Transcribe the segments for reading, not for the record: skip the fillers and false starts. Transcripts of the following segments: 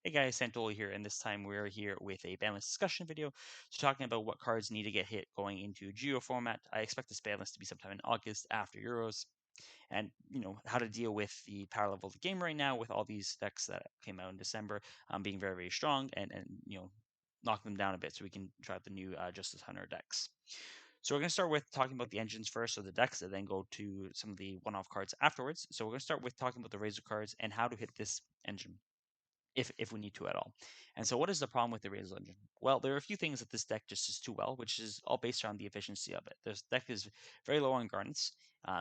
Hey guys, Santoli here, and this time we're here with a Banlist discussion video. Talking about what cards need to get hit going into JUHU format. I expect this Banlist to be sometime in August after Euros, and how to deal with the power level of the game right now with all these decks that came out in December, being very very strong, and knock them down a bit so we can try out the new Justice Hunter decks. So we're going to start with talking about the engines first, so the decks, and then go to some of the one-off cards afterwards. So we're going to start with talking about the Razor cards and how to hit this engine if we need to at all. And so what is the problem with the Razor engine? Well, there are a few things that this deck just does too well, which is all based around the efficiency of it. This deck is very low on garnets,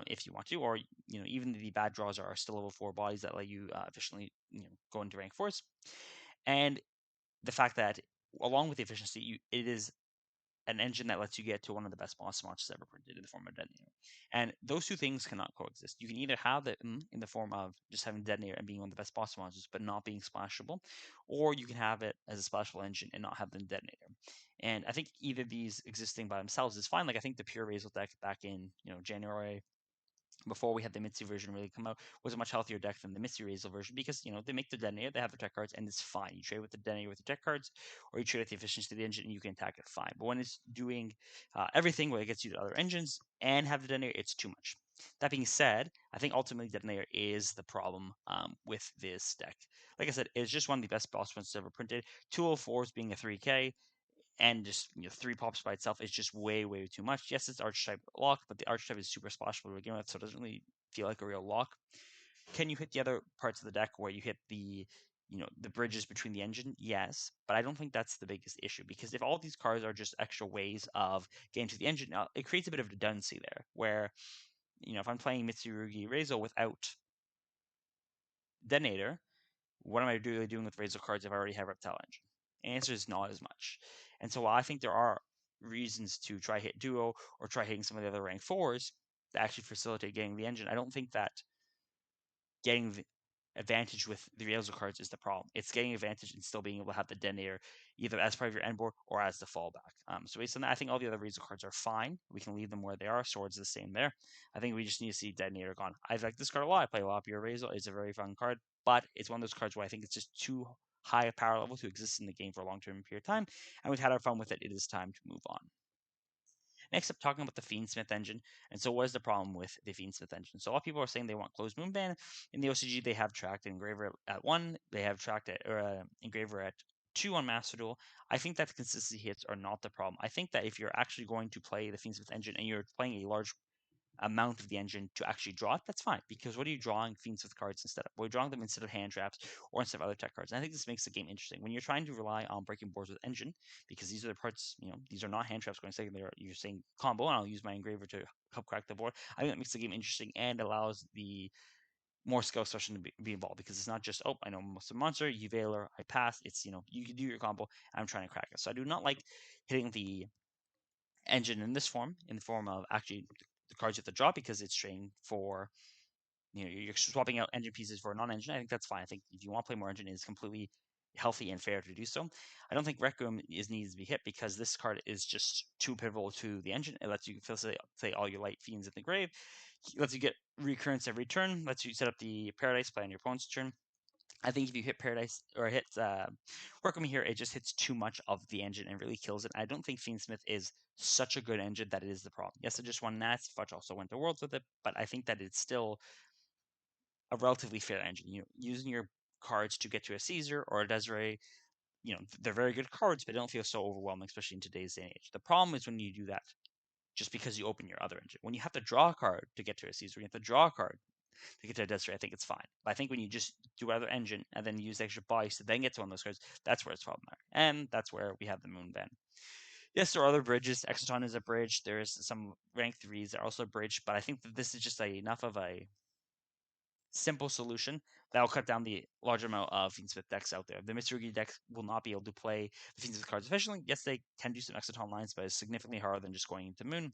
if you want to, or even the bad draws are still level 4 bodies that let you efficiently go into rank 4s. And the fact that along with the efficiency, it is an engine that lets you get to one of the best boss monsters ever printed in the form of Detonator. And those two things cannot coexist. You can either have it in the form of just having Detonator and being one of the best boss monsters, but not being splashable, or you can have it as a splashable engine and not have the Detonator. And I think either of these existing by themselves is fine. Like I think the Pure Razor deck back in January, before we had the Mitsu version really come out, was a much healthier deck than the Mitsu Razor version because they make the Detonator, they have their tech cards, and it's fine. You trade with the Detonator with the tech cards, or you trade with the efficiency of the engine, and you can attack it fine. But when it's doing everything where it gets you to other engines and have the Detonator, it's too much. That being said, I think ultimately Detonator is the problem with this deck. Like I said, it's just one of the best boss ones ever printed. 204s being a 3K, and just 3 pops by itself is just way way too much. Yes, it's archetype lock, but the archetype is super splashable to begin with, so it doesn't really feel like a real lock. Can you hit the other parts of the deck where you hit the bridges between the engine? Yes, but I don't think that's the biggest issue, because if all these cards are just extra ways of getting to the engine, now it creates a bit of redundancy there, where if I'm playing Mitsurugi Reizo without Detonator, what am I really doing with Razor cards if I already have Reptile Engine? The answer is not as much. And so while I think there are reasons to try hit Duo or try hitting some of the other rank 4s to actually facilitate getting the engine, I don't think that getting the advantage with the Razor cards is the problem. It's getting advantage and still being able to have the Detonator either as part of your end board or as the fallback. So based on that, I think all the other Razor cards are fine. We can leave them where they are. Swords the same there. I think we just need to see Detonator gone. I like this card a lot. I play a lot of Pure Razor. It's a very fun card, but it's one of those cards where I think it's just too high a power level to exist in the game for a long-term period of time. And we've had our fun with it. It is time to move on. Next up, talking about the Fiendsmith engine. And so, what is the problem with the Fiendsmith engine? So, a lot of people are saying they want closed moonban. In the OCG, they have tracked Engraver at 1, they have tracked Engraver at 2 on Master Duel. I think that the consistency hits are not the problem. I think that if you're actually going to play the Fiendsmith engine and you're playing a large amount of the engine to actually draw it, that's fine. Because what are you drawing Fiends with cards instead of? We're drawing them instead of hand traps or instead of other tech cards. And I think this makes the game interesting. When you're trying to rely on breaking boards with engine, because these are the parts, these are not hand traps going second, you're saying combo, and I'll use my engraver to help crack the board. I think that makes the game interesting and allows the more skill expression to be involved, because it's not just, oh, I know most of the monster, you Veiler, I pass. It's, you can do your combo, and I'm trying to crack it. So I do not like hitting the engine in this form, in the form of actually the cards you have to draw, because it's trading for you're swapping out engine pieces for a non-engine. I think that's fine. I think if you want to play more engine, it's completely healthy and fair to do so. I don't think Requiem needs to be hit, because this card is just too pivotal to the engine. It lets you facilitate all your light fiends in the grave. It lets you get recurrence every turn. Lets you set up the Paradise play on your opponent's turn. I think if you hit Paradise or hit Requiem here, it just hits too much of the engine and really kills it. I don't think Fiendsmith is such a good engine that it is the problem. Yes, it just won Nats. Fudge also went to Worlds with it, but I think that it's still a relatively fair engine. Using your cards to get to a Caesar or a Desiree, they're very good cards, but they don't feel so overwhelming, especially in today's day and age. The problem is when you do that just because you open your other engine. When you have to draw a card to get to a Caesar, you have to draw a card to get to a Desiree, I think it's fine. But I think when you just do other engine and then use extra bodies to then get to one of those cards, that's where it's problematic. And that's where we have the Moon Bend. Yes, there are other bridges. Exoton is a bridge. There's some rank 3s that are also a bridge, but I think that this is just enough of a simple solution that will cut down the large amount of Fiendsmith decks out there. The Mitsurugi decks will not be able to play the Fiendsmith cards efficiently. Yes, they can do some Exoton lines, but it's significantly harder than just going into Moon.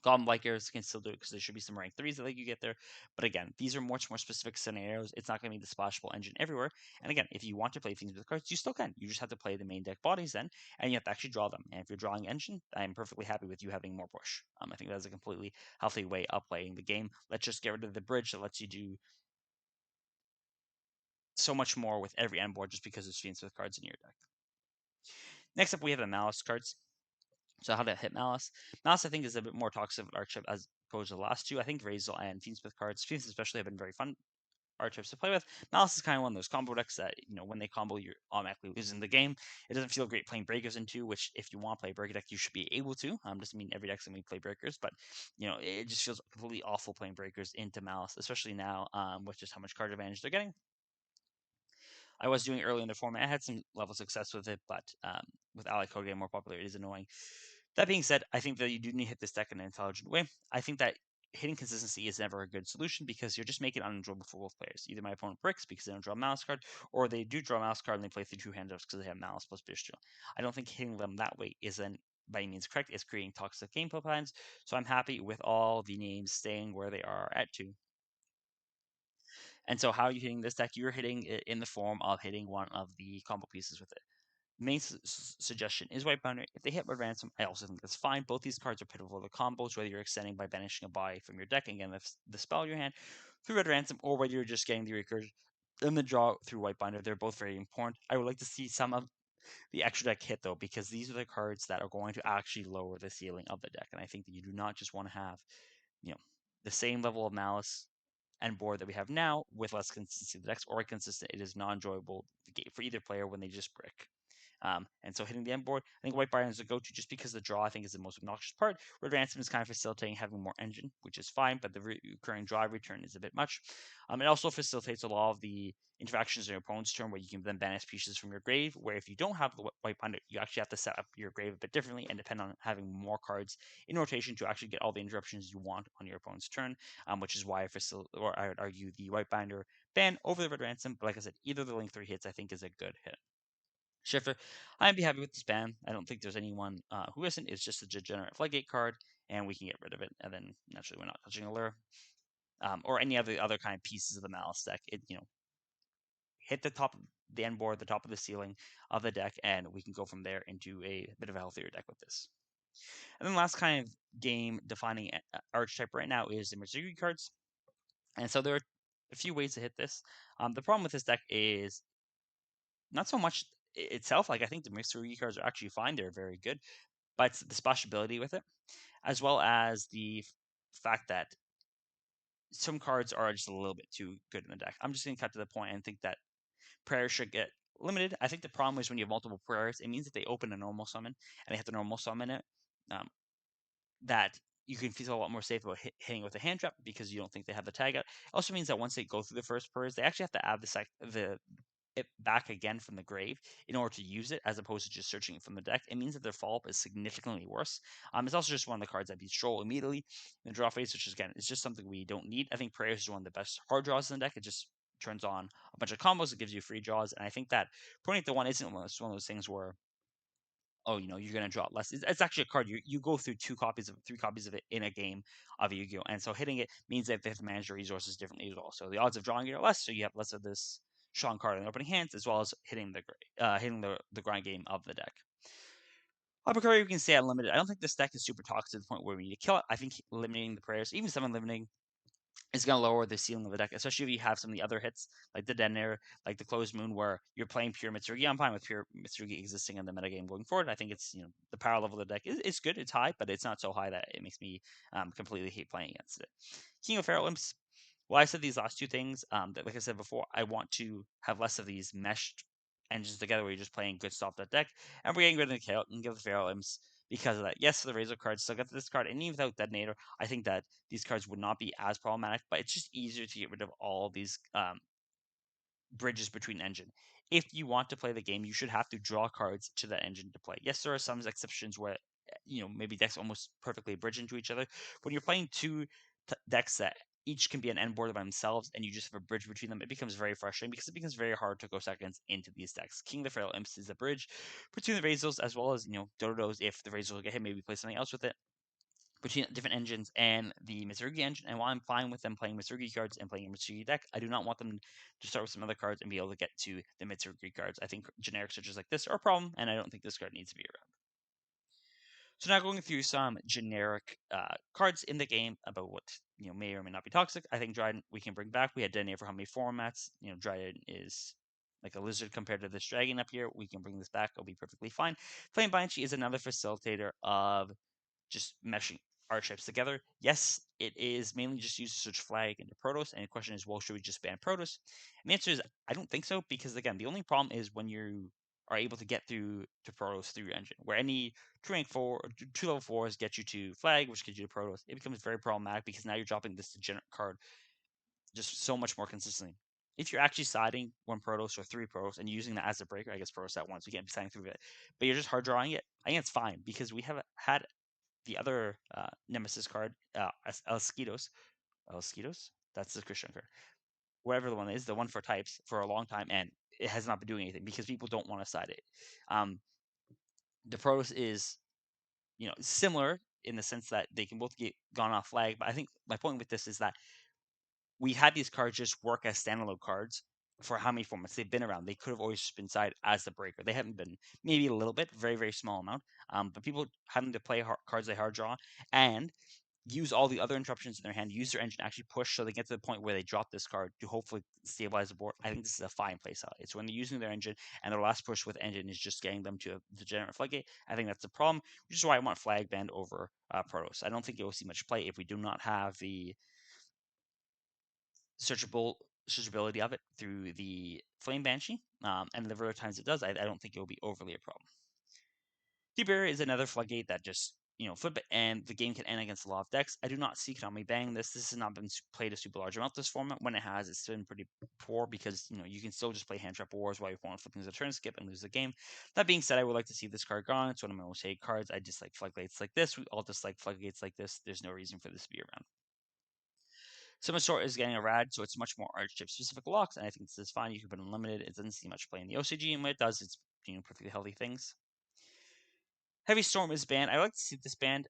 Goblin Blikers can still do it because there should be some rank 3s that let you get there. But again, these are much more specific scenarios. It's not going to be the splashable engine everywhere. And again, if you want to play things with cards, you still can. You just have to play the main deck bodies then, and you have to actually draw them. And if you're drawing engine, I'm perfectly happy with you having more push. I think that's a completely healthy way of playing the game. Let's just get rid of the bridge that lets you do so much more with every end board just because there's Fiends with cards in your deck. Next up, we have the Malice cards. So how to hit Malice. Malice, I think, is a bit more toxic of an archetype as opposed to the last two. I think Razel and Fiendsmith cards, Fiends especially, have been very fun archetypes to play with. Malice is kind of one of those combo decks that, when they combo, you're automatically losing the game. It doesn't feel great playing Breakers into, which if you want to play a Breaker deck, you should be able to. Doesn't mean every deck's going to play Breakers, but, it just feels completely awful playing Breakers into Malice, especially now with just how much card advantage they're getting. I was doing early in the format. I had some level of success with it, but with Ally Code getting more popular, it is annoying. That being said, I think that you do need to hit this deck in an intelligent way. I think that hitting consistency is never a good solution because you're just making it unenjoyable for both players. Either my opponent bricks because they don't draw a Malice card, or they do draw a Malice card and they play through two handups because they have Malice plus Bistro. I don't think hitting them that way is then by any means correct. It's creating toxic gameplay patterns. So I'm happy with all the names staying where they are at 2. And so how are you hitting this deck? You're hitting it in the form of hitting one of the combo pieces with it. Main suggestion is White Boundary. If they hit Red Ransom, I also think that's fine. Both these cards are pitiful for the combos, whether you're extending by banishing a buy from your deck and getting the spell in your hand through Red Ransom, or whether you're just getting the recursion and the draw through White Binder. They're both very important. I would like to see some of the extra deck hit, though, because these are the cards that are going to actually lower the ceiling of the deck. And I think that you do not just want to have, the same level of Malice and board that we have now with less consistency. The decks are consistent. It is non-enjoyable for either player when they just brick. And so hitting the end board, I think White Byron is a go-to just because the draw, I think, is the most obnoxious part. Red Ransom is kind of facilitating having more engine, which is fine, but the recurring draw return is a bit much. It also facilitates a lot of the interactions in your opponent's turn where you can then banish pieces from your grave, where if you don't have the White Binder, you actually have to set up your grave a bit differently and depend on having more cards in rotation to actually get all the interruptions you want on your opponent's turn, which is why I would argue the White Binder ban over the Red Ransom. But like I said, either the Link 3 hits, I think, is a good hit. Shifter, I'd be happy with this ban. I don't think there's anyone who isn't. It's just a degenerate floodgate card, and we can get rid of it. And then naturally, we're not touching a lure or any other kind of pieces of the Malice deck. It hit the top of the end board, the top of the ceiling of the deck, and we can go from there into a bit of a healthier deck with this. And then last kind of game defining archetype right now is the Mitsugi cards. And so there are a few ways to hit this. The problem with this deck is not so much itself. Like I think the Mitsugi cards are actually fine; they're very good, but it's the splashability with it, as well as the fact that some cards are just a little bit too good in the deck. I'm just going to cut to the point and think that prayers should get limited. I think the problem is when you have multiple prayers, it means that they open a normal summon and they have to normal summon it. That you can feel a lot more safe about hitting with a hand trap because you don't think they have the tag out. It also means that once they go through the first prayers, they actually have to add it back again from the grave in order to use it, as opposed to just searching it from the deck. It means that their follow-up is significantly worse. It's also just one of the cards that beats Droll immediately in the draw phase, which is, again, it's just something we don't need. I think Prayers is one of the best hard draws in the deck. It just turns on a bunch of combos. It gives you free draws, and I think that Pony the One isn't one of those things where you're going to draw less. It's actually a card. You go through 3 copies of it in a game of Yu-Gi-Oh! And so hitting it means that they have to manage their resources differently as well. So the odds of drawing it are less, so you have less of this strong card in the opening hands, as well as hitting the grind game of the deck. Uppercut, you can stay unlimited. I don't think this deck is super toxic to the point where we need to kill it. I think limiting the prayers, even summon limiting, is going to lower the ceiling of the deck, especially if you have some of the other hits, like the Detonator, like the Closed Moon, where you're playing pure Mitsurugi. I'm fine with pure Mitsurugi existing in the metagame going forward. I think it's, the power level of the deck is good. It's high, but it's not so high that it makes me completely hate playing against it. King of Feral Imps. Well, I said these last two things, that, like I said before, I want to have less of these meshed engines together where you're just playing good stuff that deck. And we're getting rid of the Chaos and give the Feral Imps because of that. Yes, the Razor card still got this card, and even without Detonator, I think that these cards would not be as problematic, but it's just easier to get rid of all these bridges between engine. If you want to play the game, you should have to draw cards to that engine to play. Yes, there are some exceptions where maybe decks almost perfectly bridge into each other. When you're playing two decks that each can be an end board by themselves, and you just have a bridge between them, it becomes very frustrating because it becomes very hard to go seconds into these decks. King of the Feral Imps is a bridge between the Razors as well as Dodos. If the Razors get hit, maybe play something else with it between different engines and the Mitsurugi engine. And while I'm fine with them playing Mitsurugi cards and playing a Mitsurugi deck, I do not want them to start with some other cards and be able to get to the Mitsurugi cards. I think generic searches like this are a problem, and I don't think this card needs to be around. So now going through some generic cards in the game about what may or may not be toxic. I think Dryden we can bring back. We had Detonator for how many formats? Dryden is like a lizard compared to this dragon up here. We can bring this back. It'll be perfectly fine. Flame Banshee is another facilitator of just meshing our ships together. Yes, it is mainly just used to switch flag into Protoss, and the question is, well, should we just ban Protoss? And the answer is, I don't think so, because again, the only problem is when you are able to get through to Protoss through your engine, where any 2 level 4s get you to flag, which gets you to Protoss, it becomes very problematic because now you're dropping this degenerate card just so much more consistently. If you're actually siding 1 Protoss or 3 Protoss and using that as a breaker, I guess Protoss at once, you can't be siding through it, but you're just hard drawing it, I think it's fine because we have had the other Nemesis card, Elskitos. Elskitos? That's the Christian card. Whatever the one is, the one for types, for a long time, and it has not been doing anything because people don't want to side it. The Protoss is, similar in the sense that they can both get gone off flag, but I think my point with this is that we had these cards just work as standalone cards for how many formats they've been around. They could have always been side as the breaker. They haven't been, maybe a little bit, very, very small amount. But people having to play cards they hard draw and use all the other interruptions in their hand, use their engine, actually push so they get to the point where they drop this card to hopefully stabilize the board. I think this is a fine place out. It's when they're using their engine and their last push with engine is just getting them to a degenerate floodgate. I think that's the problem, which is why I want flag band over Protoss. I don't think you'll see much play if we do not have the searchability of it through the Flame Banshee. And the rare times it does, I don't think it will be overly a problem. Deep Barrier is another floodgate that just flip it and the game can end against a lot of decks. I do not see Konami banning this. This has not been played a super large amount this format. When it has, it's been pretty poor because you can still just play hand trap wars while your opponent flipping the turn skip and lose the game. That being said, I would like to see this card gone. It's one of my most hated cards. I dislike floodgates like this. We all dislike floodgates like this. There's no reason for this to be around. Summon Sort is getting a rad, so it's much more archetype specific locks, and I think this is fine. You can put unlimited. It doesn't see much play in the OCG, and when it does, it's perfectly healthy things. Heavy Storm is banned. I like to see this banned.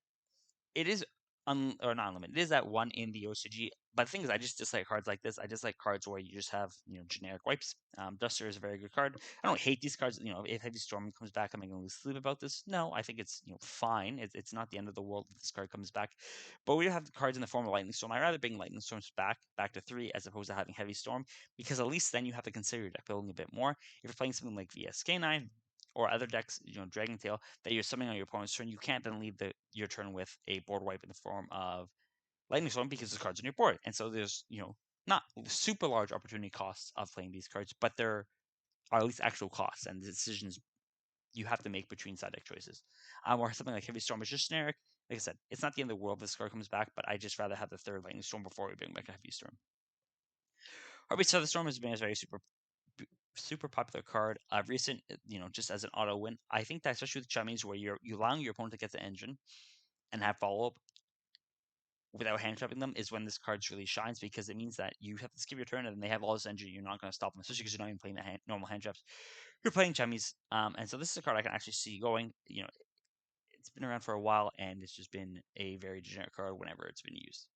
It is or not unlimited. It is at 1 in the OCG. But the thing is, I just dislike cards like this. I dislike cards where you just have generic wipes. Duster is a very good card. I don't hate these cards. If Heavy Storm comes back, am I going to lose sleep about this? No, I think it's fine. It's not the end of the world if this card comes back. But we have the cards in the form of Lightning Storm. I'd rather bring Lightning Storms back to 3 as opposed to having Heavy Storm, because at least then you have to consider your deck building a bit more. If you're playing something like VSK9 or other decks, Dragon Tail, that you're summoning on your opponent's turn, you can't then leave your turn with a board wipe in the form of Lightning Storm because the cards on your board. And so there's, not super large opportunity costs of playing these cards, but there are at least actual costs and decisions you have to make between side deck choices. Or something like Heavy Storm is just generic. Like I said, it's not the end of the world if this card comes back, but I just rather have the third Lightning Storm before we bring back a Heavy Storm. Heartbeat Storm has been a very super popular card. Recent, just as an auto win. I think that especially with Chummies, where you're allowing your opponent to get the engine and have follow up without hand trapping them, is when this card really shines, because it means that you have to skip your turn and then they have all this engine. You're not going to stop them, especially because you're not even playing the normal hand traps. You're playing Chummies, and so this is a card I can actually see going. It's been around for a while, and it's just been a very generic card whenever it's been used.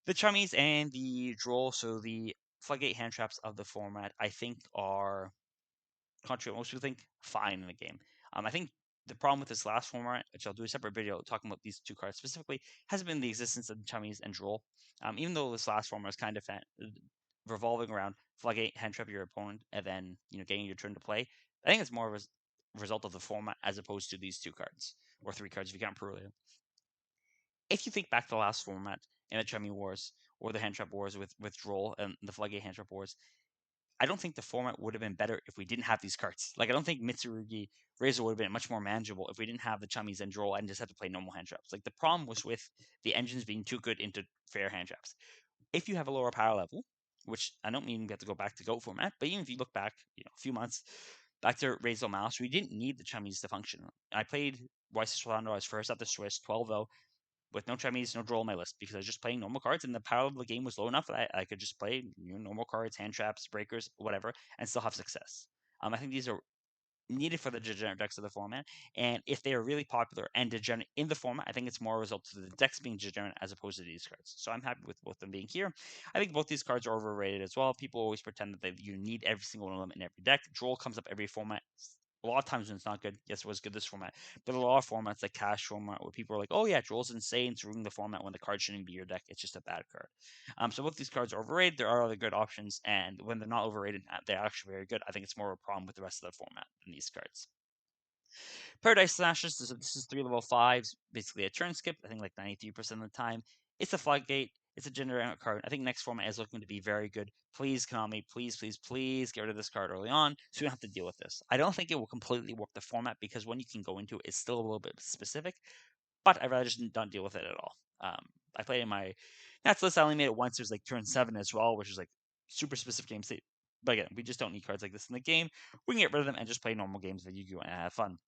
The Chummies and the Droll, so the Floodgate hand traps of the format, I think are, contrary to what most people think, fine in the game. I think the problem with this last format, which I'll do a separate video talking about these two cards specifically, has been the existence of Chummies and Droll. Even though this last format is kind of revolving around Floodgate, hand trap your opponent, and then getting your turn to play, I think it's more of a result of the format as opposed to these two cards, or three cards if you count Perulia. If you think back to the last format in the Chummy Wars or the Hand Trap Wars with Droll and the Floodgate Hand Trap Wars, I don't think the format would have been better if we didn't have these cards. Like, I don't think Mitsurugi Razor would have been much more manageable if we didn't have the Chummies and Droll and just had to play normal hand traps. Like, the problem was with the engines being too good into fair hand traps. If you have a lower power level, which I don't mean we have to go back to GOAT format, but even if you look back, a few months back to Razor Mouse, we didn't need the Chummies to function. I played Weiss Rolando. I was first at the Swiss 12-0 with no Chummies, no Droll on my list, because I was just playing normal cards and the power of the game was low enough that I could just play normal cards, hand traps, breakers, whatever, and still have success. I think these are needed for the degenerate decks of the format, and if they are really popular and degenerate in the format, I think it's more a result of the decks being degenerate as opposed to these cards. So I'm happy with both them being here. I think both these cards are overrated as well. People always pretend that you need every single one of them in every deck. Droll comes up every format. a lot of times when it's not good, yes, it was good this format. But a lot of formats like cash format where people are like, oh yeah, Droll's insane, it's ruining the format when the card shouldn't be your deck. It's just a bad card. So both these cards are overrated. There are other good options, and when they're not overrated, they're actually very good. I think it's more of a problem with the rest of the format than these cards. Paradise Slashes, this is 3 level 5s, basically a turn skip, I think like 93% of the time. It's a floodgate, it's a generic card. I think next format is looking to be very good. Please, Konami, please, please, please get rid of this card early on so we don't have to deal with this. I don't think it will completely warp the format because when you can go into it, it's still a little bit specific, but I'd rather just not deal with it at all. I played in my Nats list, I only made it once. There's like turn 7 as well, which is like super specific game state. But again, we just don't need cards like this in the game. We can get rid of them and just play normal games of Yu-Gi-Oh! And have fun.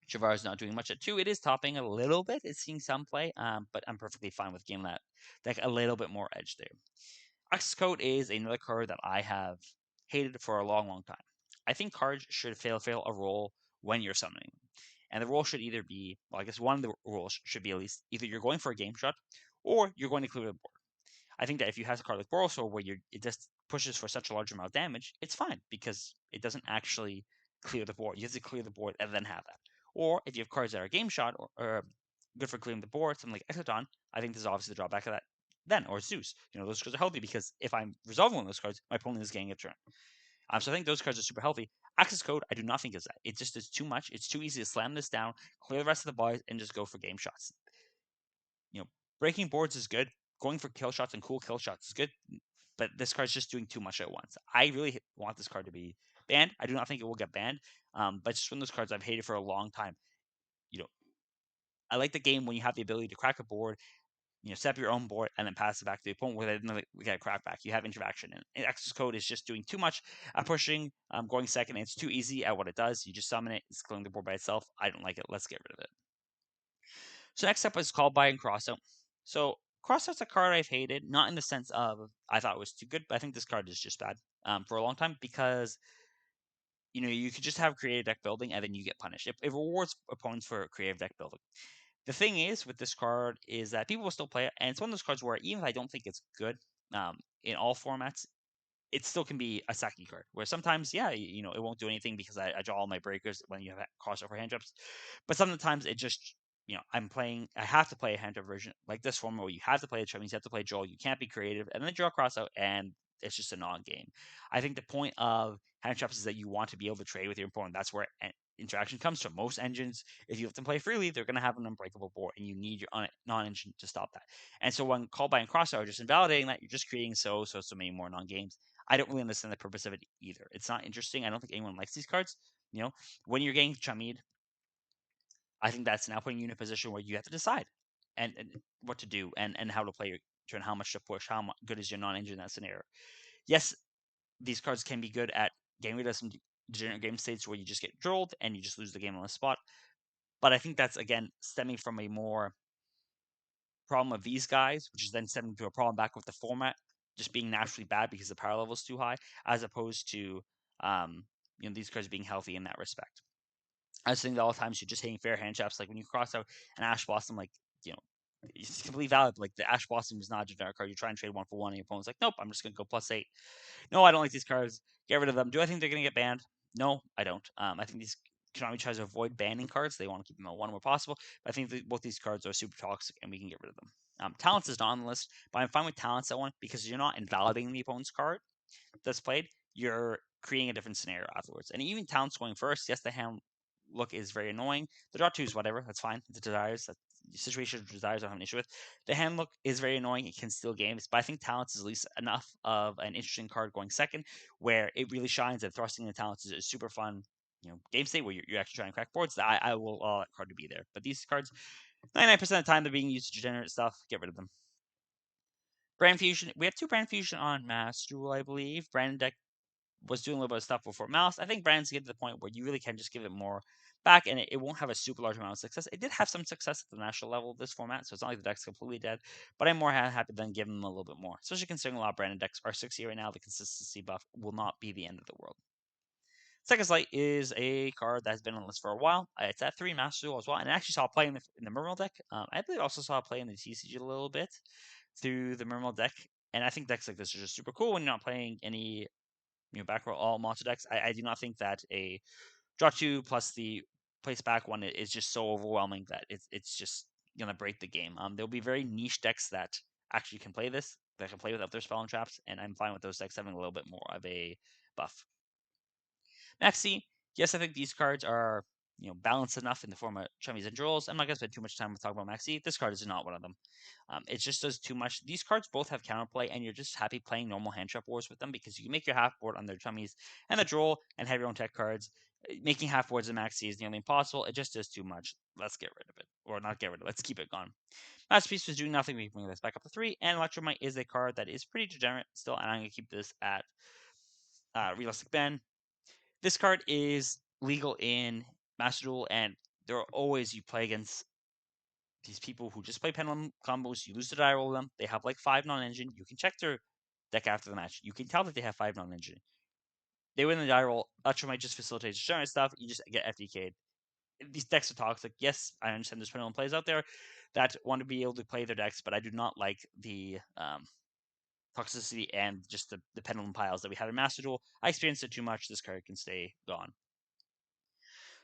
Javar's not doing much at 2. It is topping a little bit. It's seeing some play, but I'm perfectly fine with giving that deck a little bit more edge there. X Code is another card that I have hated for a long, long time. I think cards should fail a roll when you're summoning them. And the role should either be, well, I guess one of the rules should be at least either you're going for a game shot or you're going to clear the board. I think that if you have a card like Borosor where it just pushes for such a large amount of damage, it's fine because it doesn't actually clear the board. You have to clear the board and then have that. Or if you have cards that are game shot or good for clearing the board, something like Exoton, I think there's obviously the drawback of that. Then, or Zeus, those cards are healthy because if I'm resolving one of those cards, my opponent is getting a turn. So I think those cards are super healthy. Access Code, I do not think is that. It just is too much. It's too easy to slam this down, clear the rest of the boys, and just go for game shots. Breaking boards is good. Going for kill shots and cool kill shots is good, but this card's just doing too much at once. I really want this card to be banned. I do not think it will get banned, but it's just one of those cards I've hated for a long time. You know, I like the game when you have the ability to crack a board, set up your own board and then pass it back to the opponent with another get a crack back. You have interaction, and Access Code is just doing too much at pushing, going second. And it's too easy at what it does. You just summon it. It's clearing the board by itself. I don't like it. Let's get rid of it. So next up is Call By and Crossout. So Crossout's a card I've hated, not in the sense of I thought it was too good, but I think this card is just bad for a long time because you could just have creative deck building and then you get punished. It rewards opponents for creative deck building. The thing is with this card is that people will still play it, and it's one of those cards where even if I don't think it's good in all formats, it still can be a sacky card. Where sometimes, yeah, it won't do anything because I draw all my breakers when you have crossover hand drops. But sometimes it just, I have to play a hand drop version like this format where you have to play a Chummies, you have to play Joel, you can't be creative, and then draw crossout, and it's just a non-game. I think the point of hand traps is that you want to be able to trade with your opponent. That's where interaction comes from. Most engines, if you let them play freely, they're going to have an unbreakable board, and you need your non-engine to stop that. And so when Call By and Crossout are just invalidating that, you're just creating so many more non-games. I don't really understand the purpose of it either. It's not interesting. I don't think anyone likes these cards. When you're getting chummied, I think that's now putting you in a position where you have to decide and what to do and how to play your turn, how much to push, how good is your non-engine in that scenario. Yes, these cards can be good at getting rid of some degenerate game states where you just get drolled and you just lose the game on the spot. But I think that's, again, stemming from a more problem of these guys, which is then stemming to a problem back with the format just being naturally bad because the power level is too high, as opposed to these cards being healthy in that respect. I was thinking that all the times you're just hitting fair hand traps. Like when you cross out an Ash Blossom, it's completely valid. Like the Ash Blossom is not a generic card. You try and trade 1 for 1, and your opponent's like, nope, I'm just gonna go +8. No, I don't like these cards. Get rid of them. Do I think they're gonna get banned? No, I don't. I think these Konami tries to avoid banning cards. They want to keep them at 1 where possible. But I think that both these cards are super toxic, and we can get rid of them. Talents is not on the list, but I'm fine with Talents at 1 because you're not invalidating the opponent's card that's played. You're creating a different scenario afterwards. And even Talents going first, yes, the hand look is very annoying. The draw 2 is whatever. That's fine. The desires, that situation of desires I don't have an issue with. The hand look is very annoying. It can steal games, but I think Talents is at least enough of an interesting card going second where it really shines, and thrusting the Talents is a super fun game state where you're actually trying to crack boards. I will allow that card to be there. But these cards, 99% of the time, they're being used to generate stuff. Get rid of them. Brand Fusion. We have 2 Brand Fusion on Master Rule, I believe. Brand deck was doing a little bit of stuff before Mouse. I think Brand's getting to the point where you really can just give it more back, and it won't have a super large amount of success. It did have some success at the national level of this format, so it's not like the deck's completely dead, but I'm more happy than giving them a little bit more, especially considering a lot of Branded decks are 60 right now. The consistency buff will not be the end of the world. Second Slate is a card that's been on the list for a while. It's at 3 Master Duel as well, and I actually saw it play in the Mermail deck. I believe I also saw it play in the TCG a little bit through the Mermail deck, and I think decks like this are just super cool when you're not playing any back row all monster decks. I do not think that a Draw 2 plus the place back one is just so overwhelming that it's just gonna break the game. There'll be very niche decks that actually can play this, that can play without their spell and traps, and I'm fine with those decks having a little bit more of a buff. Maxi, yes, I think these cards are balanced enough in the form of Chummies and Drolls. I'm not gonna spend too much time talking about Maxi. This card is not one of them. It just does too much. These cards both have counterplay, and you're just happy playing normal hand trap wars with them because you can make your half board on their Chummies and the Droll and have your own tech cards. Making half boards in Maxi is nearly impossible. It just does too much. Let's get rid of it, or not get rid of it. Let's keep it gone. Masterpiece was doing nothing. We bring this back up to 3, and Electromite is a card that is pretty degenerate still, and I'm gonna keep this at realistic ban. This card is legal in Master Duel, and there are always you play against these people who just play pendulum combos. You lose the die roll them. They have like 5 non-engine. You can check their deck after the match. You can tell that they have 5 non-engine. They win the die roll. Electromite just facilitates generate stuff. You just get FDK'd. These decks are toxic. Yes, I understand there's pendulum players out there that want to be able to play their decks, but I do not like the toxicity and just the pendulum piles that we had in Master Duel. I experienced it too much. This card can stay gone.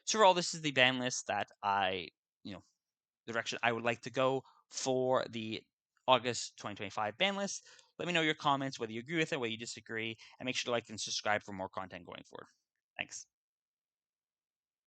So overall, this is the ban list that the direction I would like to go for the August 2025 ban list. Let me know your comments, whether you agree with it, whether you disagree, and make sure to like and subscribe for more content going forward. Thanks.